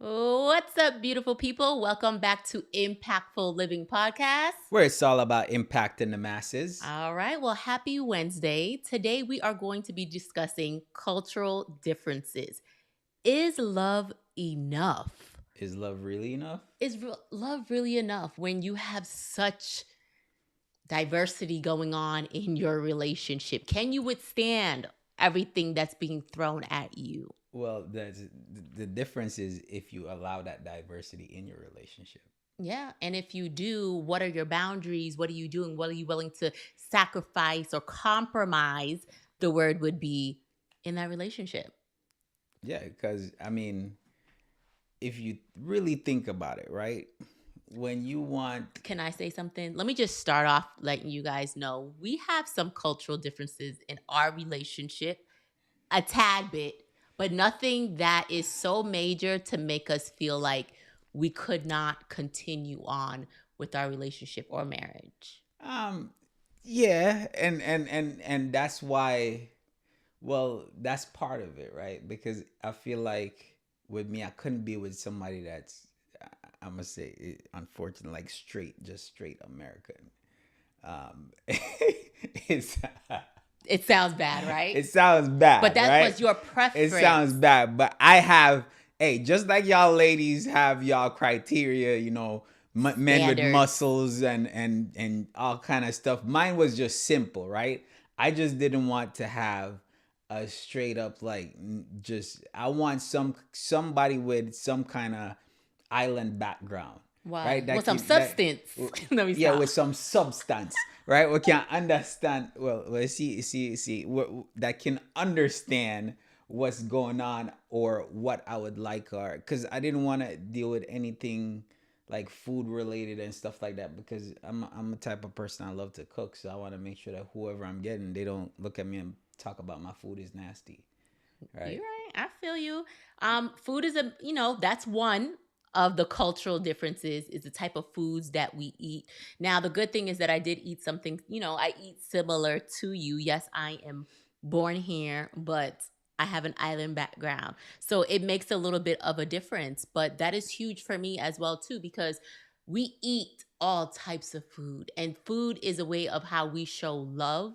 What's up, beautiful people? Welcome back to Impactful Living Podcast. Where it's all about impacting the masses. All right, well, happy Wednesday. Today we are going to be discussing cultural differences. Is love enough? Is love really enough? Love really enough when you have such diversity going on in your relationship? Can you withstand everything that's being thrown at you? Well, the difference is if you allow that diversity in your relationship. Yeah. And if you do, what are your boundaries? What are you doing? What are you willing to sacrifice or compromise? The word would be in that relationship. Yeah, because if you really think about it, right? When you want, Can I say something? Let me just start off letting you guys know we have some cultural differences in our relationship, a tad bit, but nothing that is so major to make us feel like we could not continue on with our relationship or marriage. um, yeah, and that's why. Well, that's part of it, right? Because I feel like with me, I couldn't be with somebody that's, I'm gonna say, unfortunately, like just straight American. It's It sounds bad, right? it sounds bad, But that right? was your It preference. sounds bad, but I have, hey, just like y'all ladies have y'all criteria, men with Standards. muscles and all kind of stuff. Mine was just simple, right? I just didn't want to have a straight up like just. I want somebody with some kind of island background, Wow. right? With some substance. Let me Yeah, stop. with some substance, right? We can understand. Well, see, that can understand what's going on or what I would like, or because I didn't want to deal with anything like food related and stuff like that, because I'm a type of person, I love to cook, so I want to make sure that whoever I'm getting, they don't look at me and talk about my food is nasty, You're right? right. I feel you. Food is that's one of the cultural differences is the type of foods that we eat. Now, the good thing is that I did eat something, I eat similar to you. Yes, I am born here, but I have an island background. So it makes a little bit of a difference, but that is huge for me as well too because we eat all types of food and food is a way of how we show love.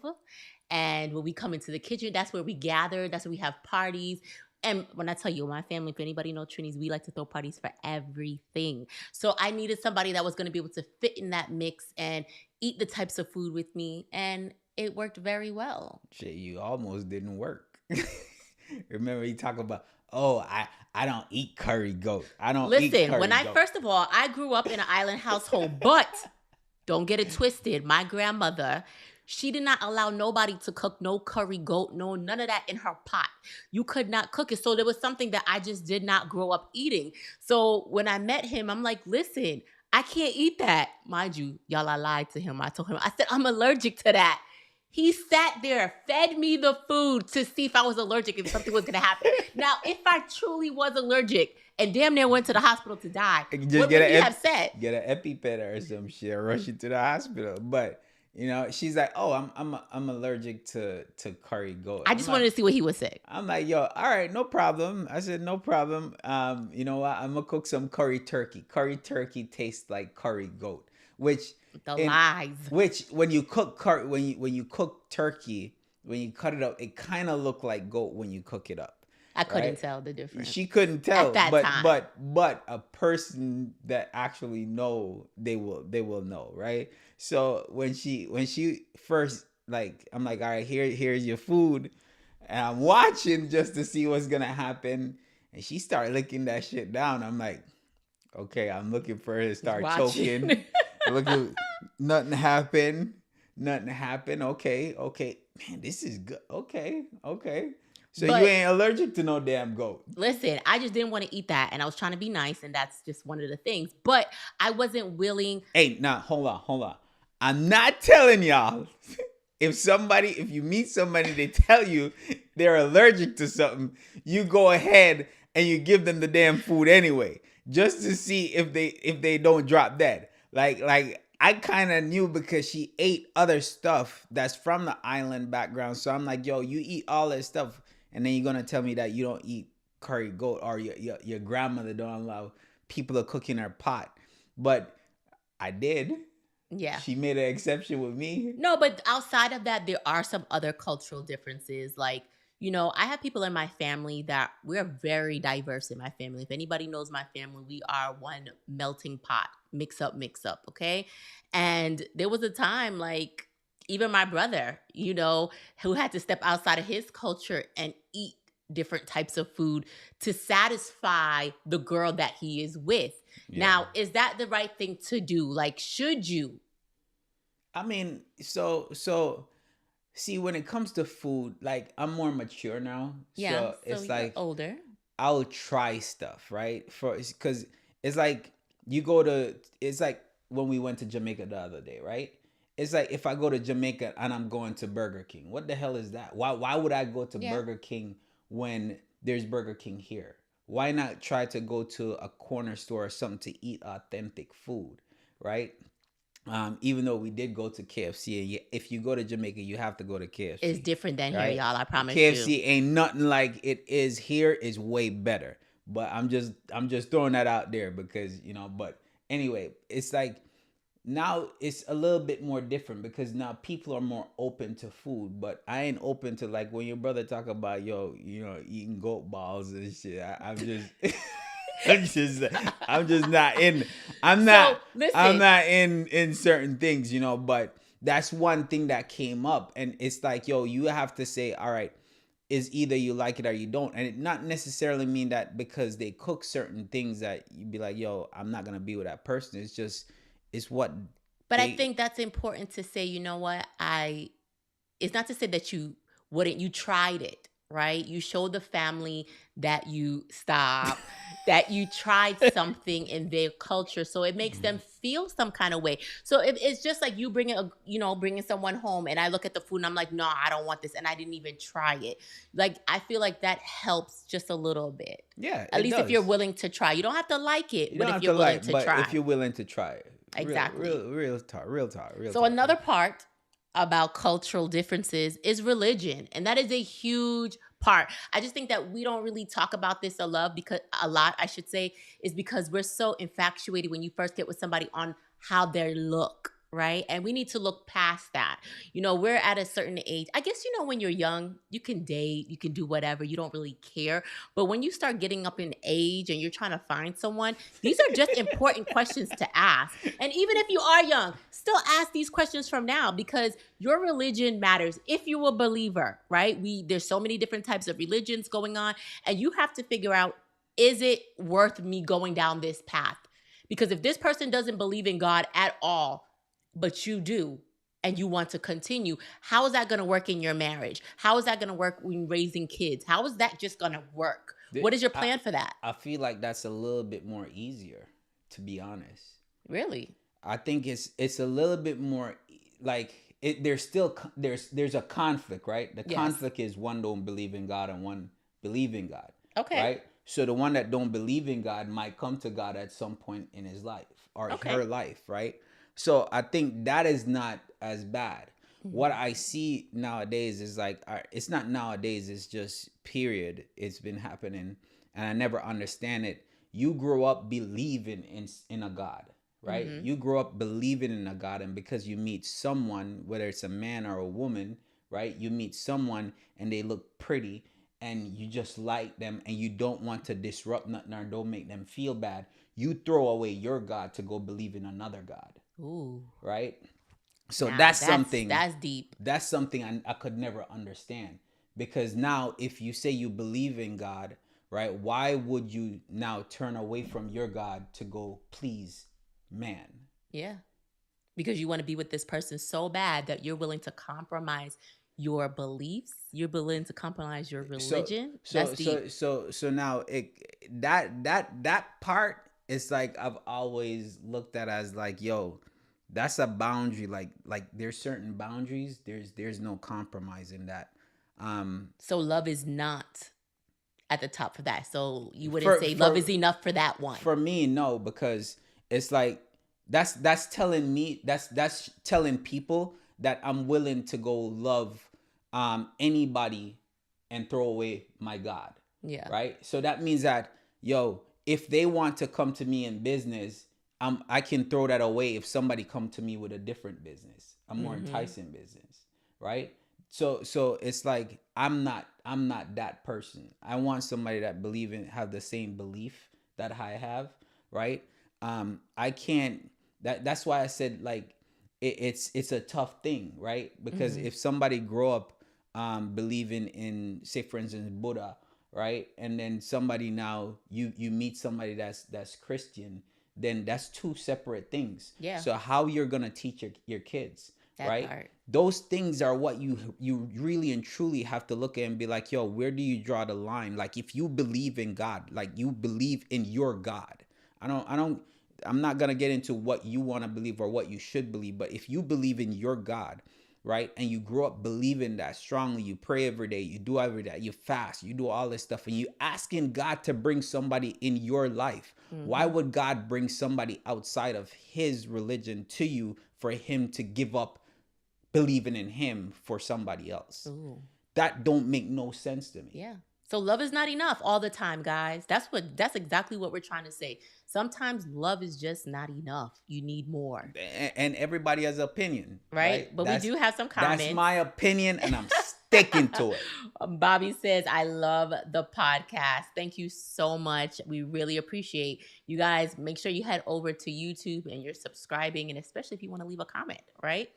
And when we come into the kitchen, that's where we gather. That's where we have parties. And when I tell you, my family, if anybody knows Trini's, we like to throw parties for everything. So I needed somebody that was going to be able to fit in that mix and eat the types of food with me. And it worked very well. Shit, you almost didn't work. Remember you talk about, oh, I don't eat curry goat. I don't eat Listen, curry when I goat. first of all, I grew up in an island household, but don't get it twisted. My grandmother, she did not allow nobody to cook no curry goat, no none of that in her pot. You could not cook it. So there was something that I just did not grow up eating. So when I met him, I'm like, listen, I can't eat that. Mind you, y'all, I lied to him. I told him, I said, I'm allergic to that. He sat there, fed me the food to see if I was allergic, if something was going to happen. Now, if I truly was allergic and damn near went to the hospital to die, Just what would he have said? Get an EpiPen or some shit, or rush you to the hospital. But she's like, oh, I'm allergic to curry goat. I just wanted to see what he would say. I'm like, yo, all right, no problem. I said, no problem. You know what? I'm gonna cook some curry turkey. Curry turkey tastes like curry goat, which The lies. which when you cook when you cook turkey, when you cut it up, it kind of look like goat when you cook it up. I couldn't Right? tell the difference. She couldn't tell, At that but time. but a person that actually know, they will know, right? So when she first, like, I'm like, all right, here's your food, and I'm watching just to see what's gonna happen, and she started licking that shit down. I'm like, okay, I'm looking for her to start watching. choking. Looking, nothing happened. Nothing happened. Okay, man, this is good. Okay. So But- you ain't allergic to no damn goat. Listen, I just didn't want to eat that. And I was trying to be nice. And that's just one of the things. But I wasn't willing. Hey, now hold on. I'm not telling y'all. If you meet somebody, they tell you they're allergic to something, you go ahead and you give them the damn food anyway, just to see if they don't drop dead. Like I kind of knew because she ate other stuff that's from the island background. So I'm like, yo, you eat all that stuff, and then you're gonna tell me that you don't eat curry goat, or your grandmother don't allow people to cook in her pot. But I did. Yeah. She made an exception with me. No, but outside of that, there are some other cultural differences. Like, I have people in my family that we're very diverse in my family. If anybody knows my family, we are one melting pot, mix up, okay? And there was a time, like, even my brother, who had to step outside of his culture and eat different types of food to satisfy the girl that he is with. Yeah. Now, is that the right thing to do? Like, should you? I mean, so see, when it comes to food, like I'm more mature now, Yeah, so so it's you're like older. I'll try stuff, right? Because it's like you go to, it's like when we went to Jamaica the other day, right? It's like if I go to Jamaica and I'm going to Burger King, what the hell is that? Why would I go to Yeah. Burger King when there's Burger King here? Why not try to go to a corner store or something to eat authentic food, right? Even though we did go to KFC, and if you go to Jamaica, you have to go to It's KFC, different than here, right? y'all. I promise you. KFC ain't nothing like it is here. It's way better. But I'm just throwing that out there because But anyway, it's like now it's a little bit more different because now people are more open to food. But I ain't open to, like, when your brother talk about eating goat balls and shit. I'm just. I'm just I'm just not in I'm not So listen. I'm not in certain things, but that's one thing that came up, and it's like, you have to say, all right, is either you like it or you don't. And it not necessarily mean that because they cook certain things that you'd be like, I'm not gonna be with that person. It's just it's what But I they think that's important to say, you know what? It's not to say that you tried it, right? You showed the family that you stop, that you tried something in their culture. So it makes them feel some kind of way. So if it's just like you bringing someone home and I look at the food and I'm like, no, I don't want this. And I didn't even try it. Like, I feel like that helps just a little bit. Yeah, At it least if does. you're willing to try. You don't have to like it, You but don't if have you're to willing like, to but try. if you're willing to try it. Exactly. Real talk, real talk, real So talk. another part about cultural differences is religion, and that is a huge part. I just think that we don't really talk about this a lot, I should say, is because we're so infatuated when you first get with somebody on how they look, right? And we need to look past that. We're at a certain age. I guess when you're young, you can date, you can do whatever, you don't really care. But when you start getting up in age and you're trying to find someone, these are just important questions to ask. And even if you are young, still ask these questions from now, because your religion matters if you're a believer, right? There's so many different types of religions going on, and you have to figure out, is it worth me going down this path? Because if this person doesn't believe in God at all, but you do, and you want to continue, how is that going to work in your marriage? How is that going to work when raising kids? How is that just going to work? What is your plan for that? I feel like that's a little bit more easier, to be honest. Really? I think it's a little bit more like there's still there's a conflict, right? The Yes. conflict is one don't believe in God and one believe in God. Okay. Right? So the one that don't believe in God might come to God at some point in his life or her life, right? So I think that is not as bad. What I see nowadays is like, it's not nowadays, it's just period. It's been happening and I never understand it. You grow up believing in a God, right? You grow up believing in a God, and because you meet someone, whether it's a man or a woman, right? You meet someone and they look pretty and you just like them and you don't want to disrupt nothing or don't make them feel bad. You throw away your God to go believe in another God. Ooh. Right? So Now, that's something that's deep. That's something I could never understand, because now if you say you believe in God, right, why would you now turn away from your God to go please man? Yeah. Because you want to be with this person so bad that you're willing to compromise your beliefs, you're willing to compromise your religion. That's deep. So now that part is like, I've always looked at as like, that's a boundary. Like there's certain boundaries. There's no compromise in that. So love is not at the top for that. So you wouldn't say love is enough for that one. For me, no, because it's like that's telling me that's telling people that I'm willing to go love anybody and throw away my God. Yeah. right? So that means that, yo, if they want to come to me in business, I can throw that away if somebody come to me with a different business, a more Mm-hmm. enticing business, right? So it's like I'm not that person. I want somebody that believe in have the same belief that I have, right? I can't. That's why I said like it's a tough thing, right? Because Mm-hmm. if somebody grow up believing in, say for instance, Buddha, right, and then somebody now you meet somebody that's Christian, then that's two separate things. Yeah. So how you're gonna teach your kids, That right? part. Those things are what you really and truly have to look at and be like, yo, where do you draw the line? Like if you believe in God, like you believe in your God. I'm not gonna get into what you want to believe or what you should believe, but if you believe in your God, right, and you grow up believing that strongly, you pray every day, you do every day, you fast, you do all this stuff, and you asking God to bring somebody in your life. Why Mm-hmm. would God bring somebody outside of His religion to you for Him to give up believing in Him for somebody else? Ooh. That don't make no sense to me. Yeah. So love is not enough all the time, guys. That's exactly what we're trying to say. Sometimes love is just not enough. You need more, And everybody has an opinion, right? right? But we do have some That's comments. my opinion, and I'm sticking to it. Bobby says, I love the podcast. Thank you so much. We really appreciate you guys. Make sure you head over to YouTube and you're subscribing, and especially if you want to leave a comment, right?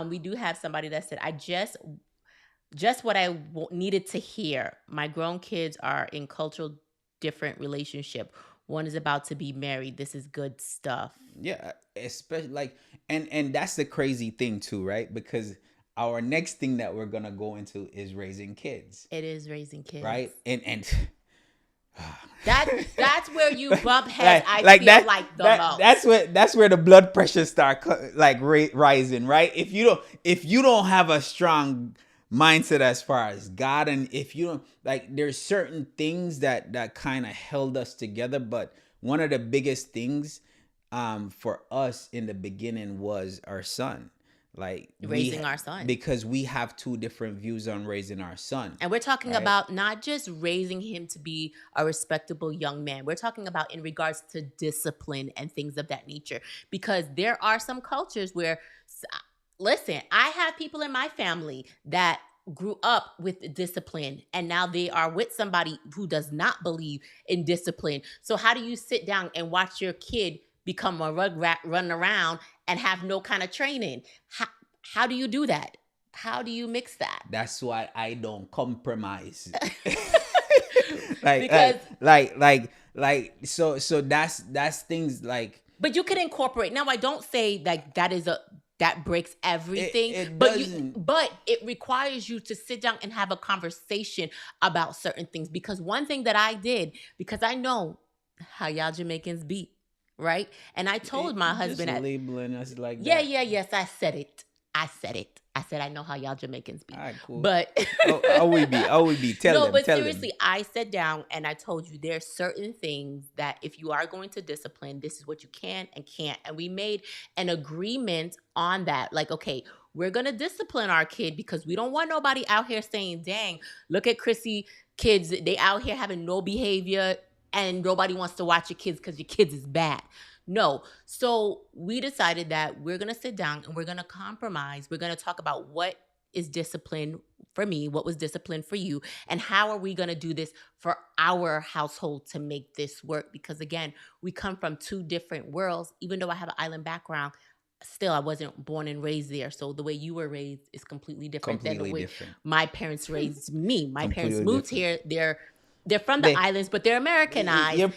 We do have somebody that said, I just what needed to hear. My grown kids are in cultural different relationship. One is about to be married. This is good stuff. Yeah, especially like, and that's the crazy thing too, right? Because our next thing that we're gonna go into is raising kids, It is raising kids. right? And That's where you bump heads. I like feel like the most. that's where the blood pressure start like rising, right? If you don't have a strong mindset as far as God, and if you don't like, there's certain things that kind of held us together, but one of the biggest things for us in the beginning was our son. Like Raising our son. because we have two different views on raising our son, And we're talking right? about not just raising him to be a respectable young man. We're talking about in regards to discipline and things of that nature. Because there are some cultures where, listen, I have people in my family that grew up with discipline and now they are with somebody who does not believe in discipline. So how do you sit down and watch your kid become a rugrat, run around and have no kind of training? How do you do that? How do you mix that? That's why I don't compromise. like, Because so that's things like but you can incorporate. Now I don't say like that breaks everything, it but doesn't. but it requires you to sit down and have a conversation about certain things. Because one thing that I did, because I know how y'all Jamaicans be, right? And I told my You just husband labeling us like yeah, that. yeah, yes, I said it. I said I know how y'all Jamaicans be. All right, cool. But How we be? How we be? Tell no, them. but Tell them. seriously, I sat down and I told you there are certain things that if you are going to discipline, this is what you can and can't. And we made an agreement on that. Like, okay, we're going to discipline our kid because we don't want nobody out here saying, dang, look at Chrissy kids. They out here having no behavior and nobody wants to watch your kids because your kids is bad. No. So we decided that we're going to sit down and we're going to compromise. We're going to talk about what is discipline for me, what was discipline for you, and how are we going to do this for our household to make this work? Because again, we come from two different worlds. Even though I have an island background, still I wasn't born and raised there. So the way you were raised is completely different than the Completely way different. my parents raised me. My parents Completely moved different. here. They're from the islands, but they're Americanized. Your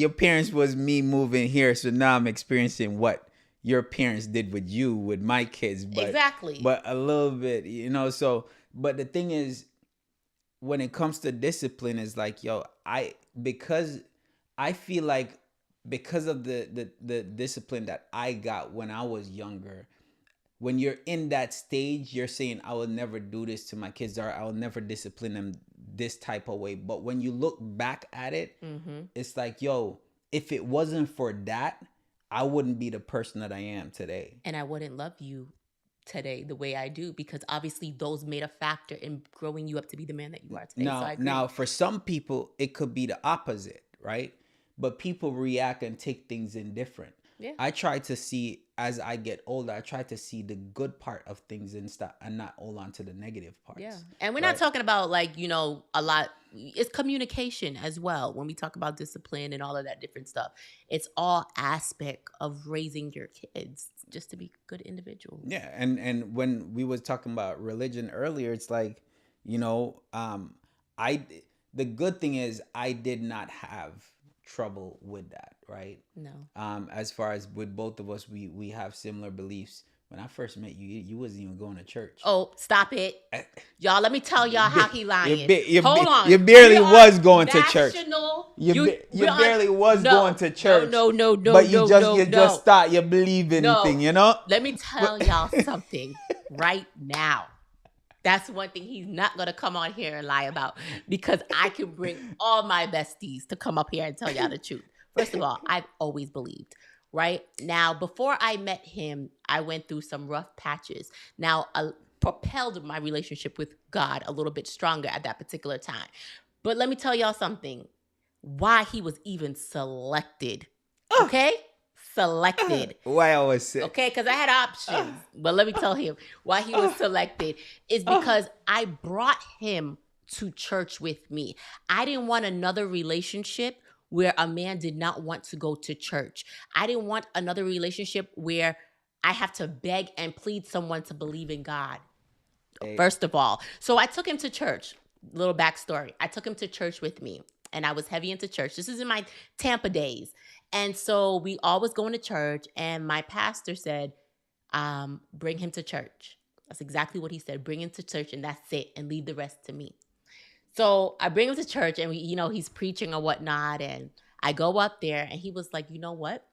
parents was me moving here, so now I'm experiencing what your parents did with you with my kids, Exactly. but a little bit, so but the thing is, when it comes to discipline, is like, yo, because I feel like, because of the discipline that I got when I was younger, when you're in that stage, you're saying, I will never do this to my kids, or I will never discipline them this type of way. But when you look back at it, it's like, yo, if it wasn't for that, I wouldn't be the person that I am today. And I wouldn't love you today the way I do, because obviously those made a factor in growing you up to be the man that you are today. So I agree. Now, for some people, it could be the opposite, right? But people react and take things in different. Yeah. I try to see as I get older. I try to see the good part of things and stuff, and not hold on to the negative parts. Yeah. And we're not right? talking about like, a lot. It's communication as well. When we talk about discipline and all of that different stuff, it's all aspect of raising your kids just to be good individuals. Yeah, and when we was talking about religion earlier, it's like, you know, I the good thing is I did not have trouble with that, right? No. As far as with both of us, we have similar beliefs. When I first met you, you wasn't even going to church. Oh, stop it. Y'all, let me tell y'all how he lying. Hold on. You barely was going to church. You barely was going to church. No. But you just thought you believe anything, you know? Let me tell y'all something right now. That's one thing he's not going to come on here and lie about, because I can bring all my besties to come up here and tell y'all the truth. First of all, I've always believed. Right now, before I met him, I went through some rough patches. Now, propelled my relationship with God a little bit stronger at that particular time. But let me tell y'all something. Why he was even selected. Okay? Selected. Why I was sick. Okay, because I had options. But let me tell him why he was selected is because I brought him to church with me. I didn't want another relationship where a man did not want to go to church. I didn't want another relationship where I have to beg and plead someone to believe in God. Hey. First of all. So I took him to church. Little backstory. I took him to church with me, and I was heavy into church. This is in my Tampa days. And so we always going to church, and my pastor said, bring him to church. That's exactly what he said. Bring him to church, and that's it, and leave the rest to me. So I bring him to church, and he's preaching or whatnot, and I go up there, and he was like, you know what?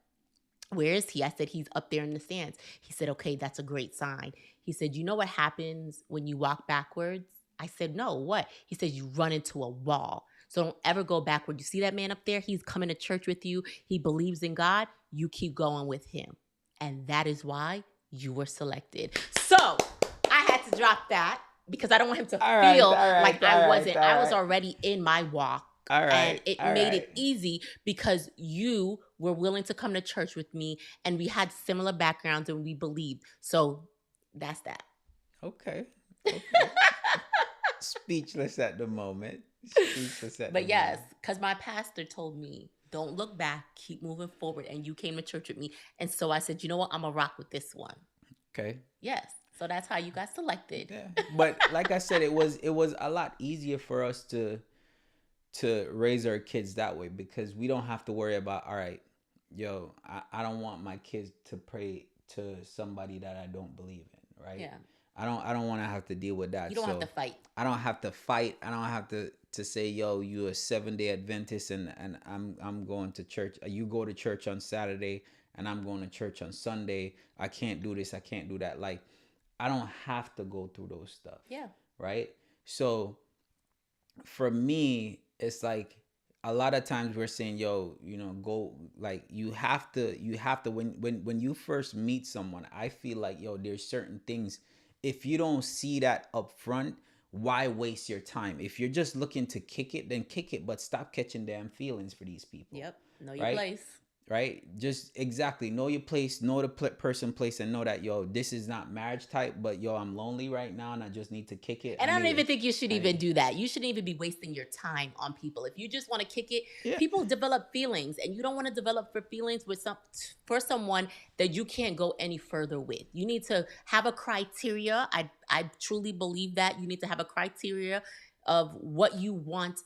Where is he? I said, he's up there in the stands. He said, okay, that's a great sign. He said, you know what happens when you walk backwards? I said, no, what? He said, you run into a wall. So don't ever go backward. You see that man up there? He's coming to church with you. He believes in God. You keep going with him. And that is why you were selected. So I had to drop that, because I don't want him to feel like I wasn't. I was already in my walk. And it made it easy because you were willing to come to church with me, and we had similar backgrounds and we believed. So that's that. Okay. Speechless at the moment. But yes, because my pastor told me, don't look back, keep moving forward. And you came to church with me. And so I said, you know what? I'm going to rock with this one. Okay. Yes. So that's how you got selected. Yeah. But like I said, it was a lot easier for us to raise our kids that way, because we don't have to worry about, all right, yo, I don't want my kids to pray to somebody that I don't believe in, right? Yeah. I don't want to have to deal with that. You don't have to fight. I don't have to fight. I don't have to say, yo, you a 7-day Adventist and I'm going to church. You go to church on Saturday and I'm going to church on Sunday. I can't do this. I can't do that. Like, I don't have to go through those stuff. Yeah. Right? So for me, it's like a lot of times we're saying, yo, go, like, you have to when you first meet someone, I feel like, yo, there's certain things, if you don't see that up front, why waste your time? If you're just looking to kick it, then kick it, but stop catching damn feelings for these people. Yep. Know your place. Right? Just exactly. Know your place, know the person place, and know that, yo, this is not marriage type, but yo, I'm lonely right now and I just need to kick it. And I don't even think you should even do that. You shouldn't even be wasting your time on people. If you just want to kick it, people develop feelings, and you don't want to develop feelings for someone that you can't go any further with. You need to have a criteria. I truly believe that you need to have a criteria of what you want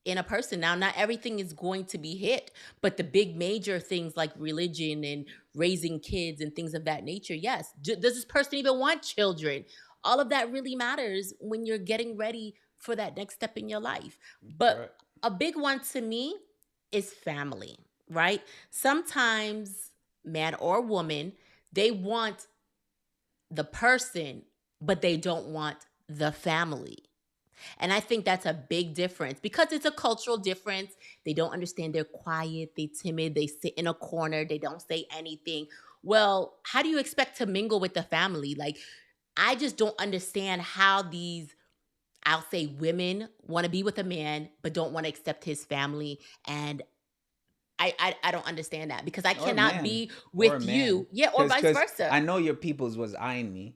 in a person. Now, not everything is going to be hit, but the big major things like religion and raising kids and things of that nature, yes. Does this person even want children? All of that really matters when you're getting ready for that next step in your life. But a big one to me is family, right? Sometimes man or woman, they want the person, but they don't want the family. And I think that's a big difference because it's a cultural difference. They don't understand. They're quiet. They timid. They sit in a corner. They don't say anything. Well, how do you expect to mingle with the family? Like, I just don't understand how these, I'll say, women want to be with a man but don't want to accept his family. And I don't understand that, because I Or cannot man, be or with man, you, yeah, or because vice versa. I know your peoples was eyeing me.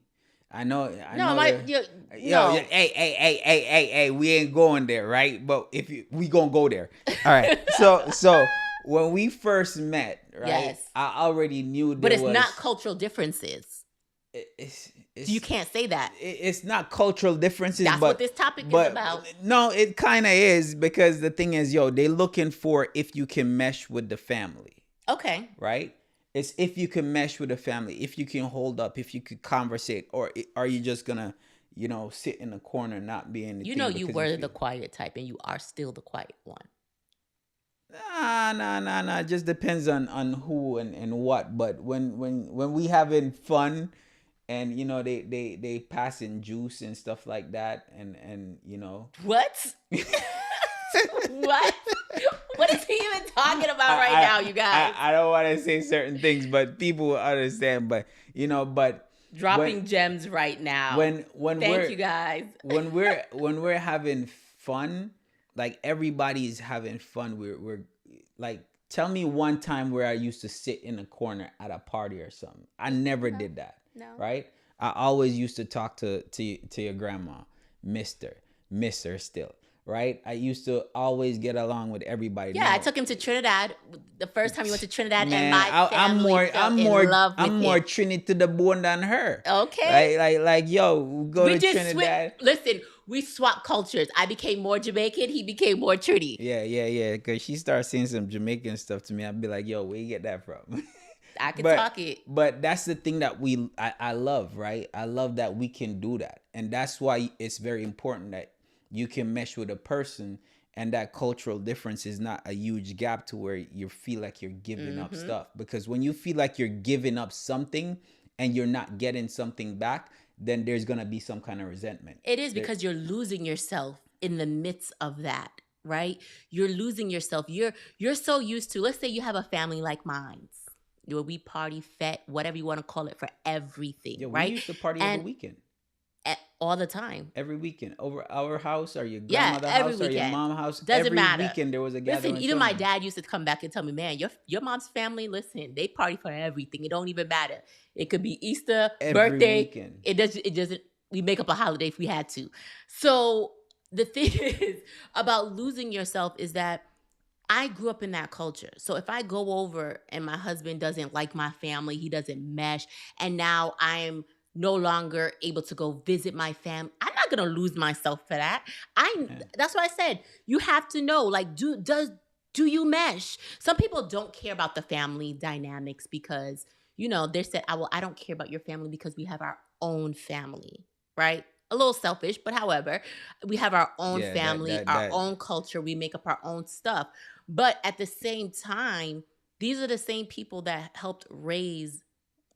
I No, know my, you're. Yo, no. hey, we ain't going there, right? But if you, we gonna go there. All right. So when we first met, right, Yes, I already knew but there it's not was. cultural differences. It's So you it's can't say that. it's not cultural differences, That's what this topic is but about. no, it kind of is, because the thing is, yo, they looking for if you can mesh with the family, Okay. right? It's if you can mesh with the family, if you can hold up, if you could conversate, or are you just gonna, sit in the corner, not be You know anything you because you were the feel. quiet type and you are still the quiet one. Nah. Just depends on who and what. But when we having fun, and they passing juice and stuff like that, and. What? What? What is he even talking about right I now, you guys? I don't want to say certain things, but people will understand. But but when Dropping gems right now. when Thank we're you guys. when we're having fun, like everybody's having fun. We're like, tell me one time where I used to sit in a corner at a party or something. I never No, did that, no. right? I always used to talk to your grandma, Mister, Mister, still, right? I used to always get along with everybody. Yeah, I Now, took him to Trinidad the first time he went to Trinidad, and man, my I'm family more fell in love I'm with more him. Trinity to the bone than her. Okay. Like yo, we go We to just switch. Trinidad. Listen, we swapped cultures. I became more Jamaican. He became more Trini. Yeah. Cause she starts saying some Jamaican stuff to me. I'd be like, yo, where you get that from? I could but talk it. but that's the thing that I love, right? I love that we can do that. And that's why it's very important that you can mesh with a person, and that cultural difference is not a huge gap to where you feel like you're giving up Hmm. stuff. Because when you feel like you're giving up something and you're not getting something back, then there's gonna be some kind of resentment. It is, There, because you're losing yourself in the midst of that, right? You're losing yourself. You're so used to, let's say you have a family like mine, where we party, fet, whatever you want to call it, for everything, yeah, we right? used to party every And weekend. all the time. Every weekend, over our house or your Yeah, grandmother every house or your weekend. mom house. Doesn't Every matter. weekend there was a Listen, gathering even my ceremony. dad used to come back and tell me, man, your mom's family, listen, they party for everything. It don't even matter. It could be Easter, Every birthday. weekend. It doesn't we make up a holiday if we had to. So the thing is about losing yourself is that I grew up in that culture. So if I go over and my husband doesn't like my family, he doesn't mesh, and now I'm no longer able to go visit my family, I'm not gonna lose myself for that. Yeah. That's why I said you have to know, like, do you mesh? Some people don't care about the family dynamics because they said, I don't care about your family because we have our own family, right? A little selfish, but however, we have our own Yeah, that family, that our that own culture, we make up our own stuff. But at the same time, these are the same people that helped raise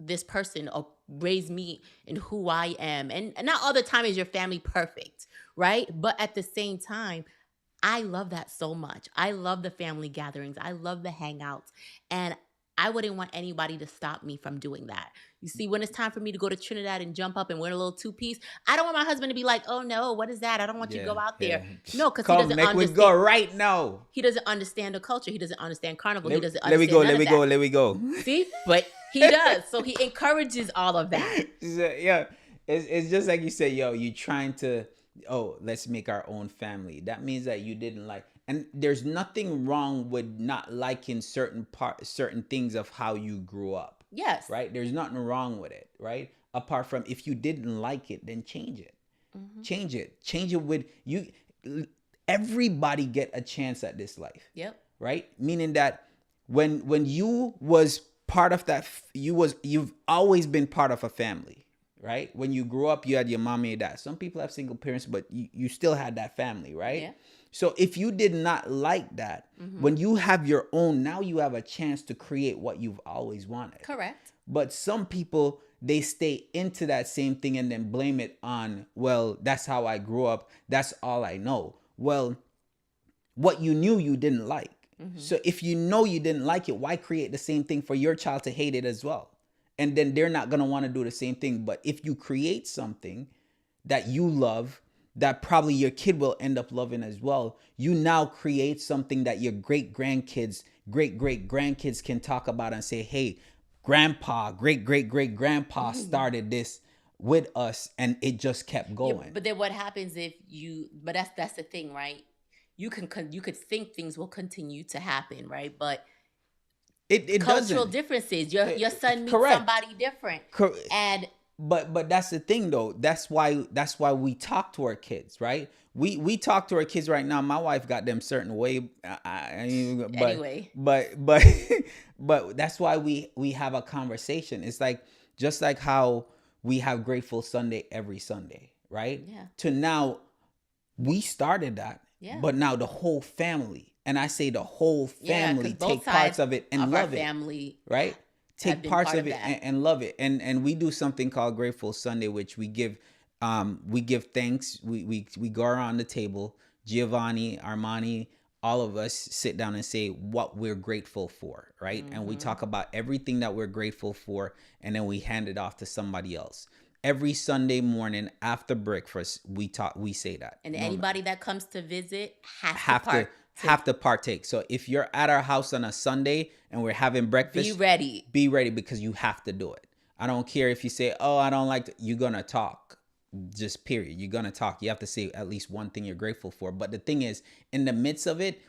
this person or raise me in who I am. And not all the time is your family perfect, right? But at the same time, I love that so much. I love the family gatherings. I love the hangouts. And I wouldn't want anybody to stop me from doing that. You see, when it's time for me to go to Trinidad and jump up and wear a little two-piece, I don't want my husband to be like, oh no, what is that? I don't want you to yeah, go out yeah. there. No, because he Come, doesn't make we go understand. right now. He doesn't understand the culture. He doesn't understand carnival. He doesn't Let me understand go, none let of me go, that. let me go. See? But he does. So he encourages all of that. Yeah, it's just like you said, yo, you trying to, oh, let's make our own family. That means that you didn't like, and there's nothing wrong with not liking certain things of how you grew up, Yes. right? There's nothing wrong with it, right? Apart from, if you didn't like it, then change it. Mm-hmm. Change it with you. Everybody get a chance at this life. Yep. Right? Meaning that when you was part of that, you've always been part of a family, right? When you grew up, you had your mom and your dad. Some people have single parents, but you still had that family, right? Yeah. So if you did not like that, when you have your own, now you have a chance to create what you've always wanted. Correct. But some people, they stay into that same thing and then blame it on, well, that's how I grew up. That's all I know. Well, what you knew you didn't like. So if you know you didn't like it, why create the same thing for your child to hate it as well? and then they're not going to want to do the same thing. But if you create something that you love, that probably your kid will end up loving as well, you now create something that your great grandkids can talk about and say, hey, grandpa, great grandpa started this with us, and it just kept Yeah, going. but then what happens if you? But that's the thing, right? You could think things will continue to happen, right? But It cultural doesn't. differences. Your son meets Correct. somebody different, Cor- and but that's the thing though. That's why we talk to our kids, right? We talk to our kids right now. My wife got them certain way, but anyway, but but but that's why we have a conversation. It's like, just like how we have Grateful Sunday every Sunday, right? yeah, To now, we started that, yeah, but now the whole family, and I say the whole yeah, because family, both take parts sides of it and of our love it, family right? have Take been parts part of of it that. and love it. And we do something called Grateful Sunday, which we give thanks. We go around the table, Giovanni, Armani, all of us sit down and say what we're grateful for, right? And we Hmm. talk about everything that we're grateful for, and then we hand it off to somebody else. Every Sunday morning after breakfast, we say that. And No, anybody that comes to visit has to have to partake. partake. So if you're at our house on a Sunday and we're having Be breakfast, ready. be ready, because you have to do it. I don't care if you say, "Oh, I don't like to," you're going to talk. Just period. You're going to talk. You have to say at least one thing you're grateful for. But the thing is, in the midst of it,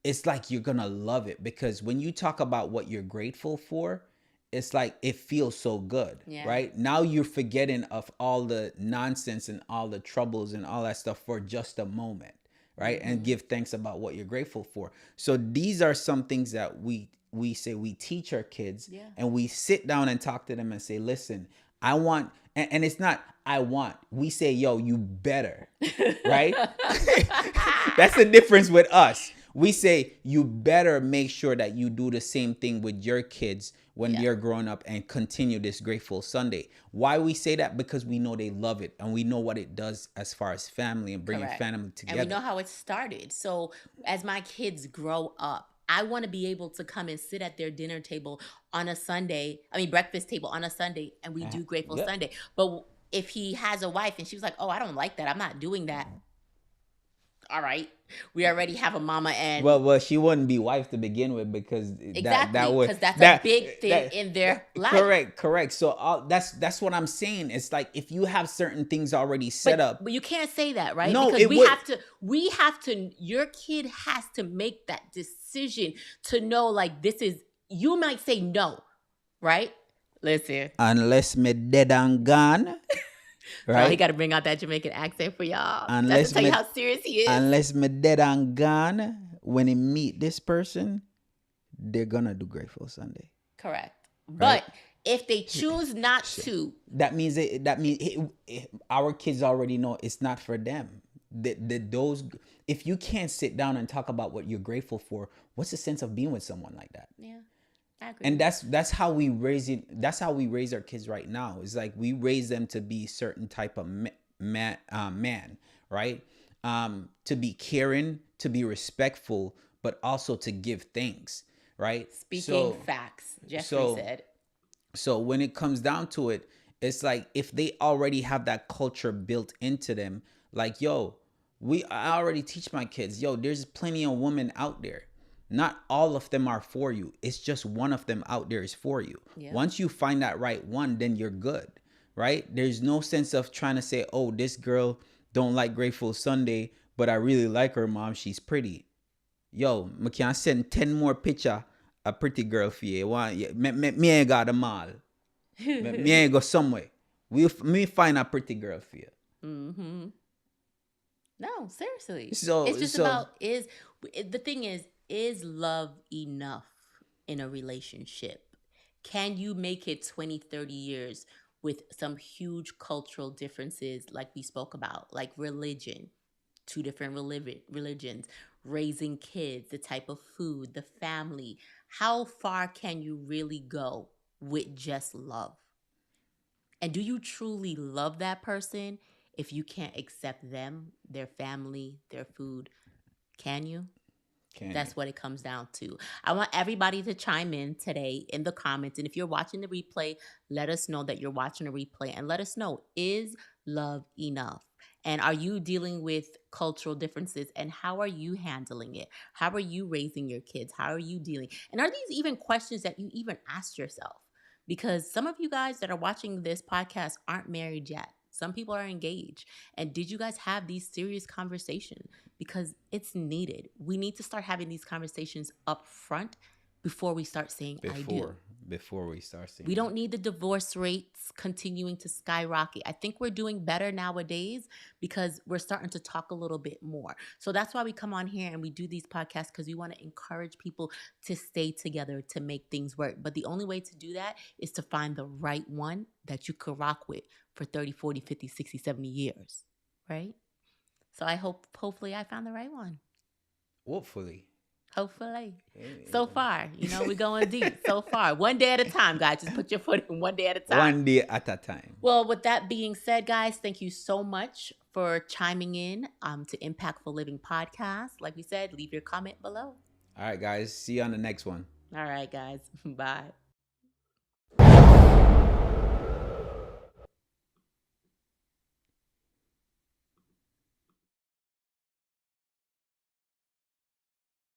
it's like you're going to love it, because when you talk about what you're grateful for, it's like it feels so good, Yeah. right? Now you're forgetting of all the nonsense and all the troubles and all that stuff for just a moment, right? And Hmm. give thanks about what you're grateful for. So these are some things that we say we teach our kids, Yeah. and we sit down and talk to them and say, listen, I want, and it's not I want, we say, yo, you better, right? That's the difference with us. We say you better make sure that you do the same thing with your kids when Yeah. they're growing up, and continue this Grateful Sunday. Why we say that? Because we know they love it, and we know what it does as far as family and bringing Correct. family And we together. know how it started. So as my kids grow up, I want to be able to come and sit at their dinner table on a Sunday, I mean, breakfast table on a Sunday, and we do Grateful Yep. Sunday. But if he has a wife and she was like, oh, I don't like that, I'm not doing that. All right. We already have a mama and Well, she wouldn't be wife to begin with, because that exactly, would because that's a that big thing in their life. correct. So that's what I'm saying. It's like if you have certain things already set But up, you can't say that, right? no, Because it would. we have to your kid has to make that decision to know like this is you might say no, right? Listen. Unless me dead and gone, No, he right? got to bring out that Jamaican accent for y'all. That's to Unless tell you me how serious he is. unless me dead and gone, when he meet this person, they're gonna do Grateful Sunday, Correct. right? But if they choose not to, That means our kids already know it's not for them. Those, if you can't sit down and talk about what you're grateful for, what's the sense of being with someone like that? yeah, I And agree. that's how we raise it. That's how we raise our kids right now. It's like we raise them to be certain type of man, right? To be caring, to be respectful, but also to give thanks, right? Speaking facts, Jeffrey So said. so when it comes down to it, it's like if they already have that culture built into them, like, yo, I already teach my kids, yo, there's plenty of women out there. Not all of them are for you. It's just one of them out there is for you. Yeah. Once you find that right one, then you're good, right? There's no sense of trying to say, oh, this girl don't like Grateful Sunday, but I really like her, mom. She's pretty. Yo, I can send 10 more picture a pretty girl for you. Me ain't got them all. Me ain't go somewhere. Me find a pretty girl for you. Mm-hmm. No, seriously. It's So just so about the thing is love enough in a relationship? Can you make it 20, 30 years with some huge cultural differences like we spoke about, like religion, two different religions, raising kids, the type of food, the family? How far can you really go with just love? And do you truly love that person if you can't accept them, their family, their food? Can you? Candid. That's what it comes down to. I want everybody to chime in today in the comments. And if you're watching the replay, let us know that you're watching a replay and let us know, is love enough? And are you dealing with cultural differences and how are you handling it? How are you raising your kids? How are you dealing? And are these even questions that you even asked yourself? Because some of you guys that are watching this podcast aren't married yet. Some people are engaged. And did you guys have these serious conversations? Because it's needed. We need to start having these conversations up front before we start saying I do. Before we start seeing We it. don't need the divorce rates continuing to skyrocket. I think we're doing better nowadays because we're starting to talk a little bit more. So that's why we come on here and we do these podcasts, because we want to encourage people to stay together, to make things work. But the only way to do that is to find the right one that you could rock with for 30, 40, 50, 60, 70 years, right? So hopefully I found the right one. Hopefully. Hopefully. So Yeah. far, we're going deep so far. One day at a time, guys. Just put your foot in one day at a time. One day at a time. Well, with that being said, guys, thank you so much for chiming in to Impactful Living Podcast. Like we said, leave your comment below. All right, guys. See you on the next one. All right, guys. Bye.